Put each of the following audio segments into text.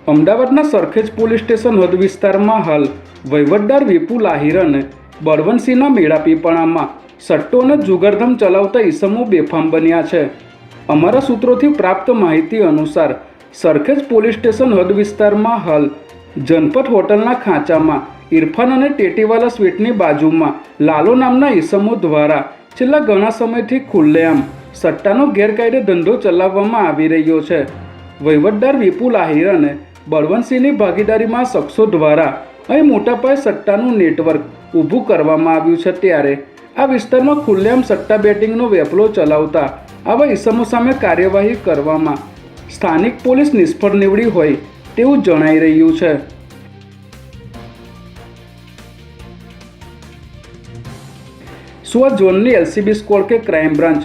અમદાવાદના Sarkhej police station હદ વિસ્તારમાં હાલ વહીવટદાર વિપુલ આહિર અને બળવંતસિંહના મેળાપીપળામાં સટ્ટો અને જુગારધામ ચલાવતા ઈસમો બેફામ બન્યા છે। અમારા સૂત્રોથી પ્રાપ્ત માહિતી અનુસાર સરખેજ પોલીસ સ્ટેશન હદ વિસ્તારમાં હાલ જનપત હોટલના ખાંચામાં ઇરફાન અને ટેટીવાલા સ્વીટની બાજુમાં લાલો નામના ઈસમો દ્વારા છેલ્લા ઘણા સમયથી ખુલ્લેઆમ સટ્ટાનો ગેરકાયદે ધંધો ચલાવવામાં આવી રહ્યો છે। વહીવટદાર વિપુલ આહિર અને બળવંતસિંહની ભાગીદારીમાં શખ્સો દ્વારા અહીં મોટા પાયે સટ્ટાનું નેટવર્ક ઊભું કરવામાં આવ્યું છે। ત્યારે આ વિસ્તારમાં ખુલ્લેઆમ સટ્ટા બેટિંગનો વેપલો ચલાવતા આવા ઈસમો સામે કાર્યવાહી કરવામાં સ્થાનિક પોલીસ નિષ્ફળ નીવડી હોય તેવું જણાઈ રહ્યું છે। શું આ ઝોનની એલસીબી સ્ક્વોડ કે ક્રાઇમ બ્રાન્ચ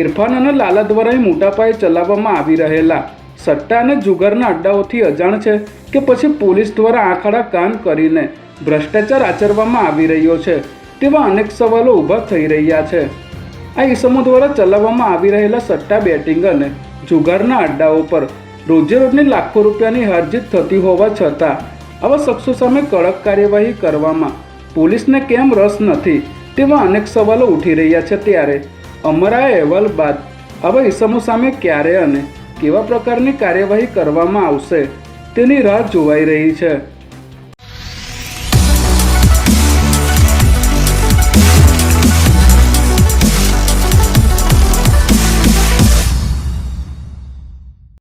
ઇરફાન અને લાલા દ્વારા અહીં મોટા પાયે ચલાવવામાં આવી રહેલા સટ્ટા અને જુગારના અડ્ડાઓથી અજાણ છે કે પછી પોલીસ દ્વારા આંખ આડા કાન કરીને ભ્રષ્ટાચાર આચરવામાં આવી રહ્યો છે તેવા અનેક સવાલો ઊભા થઈ રહ્યા છે। આ ઈસમો દ્વારા ચલાવવામાં આવી રહેલા સટ્ટા બેટિંગ અને જુગારના અડ્ડાઓ પર રોજેરોજની લાખો રૂપિયાની હારજીત થતી હોવા છતાં આવા શખ્સો સામે કડક કાર્યવાહી કરવામાં પોલીસને કેમ રસ નથી તેવા અનેક સવાલો ઉઠી રહ્યા છે। ત્યારે અમારા અહેવાલ બાદ આવા ઈસમો સામે ક્યારે અને કેવા પ્રકારની કાર્યવાહી કરવામાં આવશે તેની રાહ જોવાઈ રહી છે।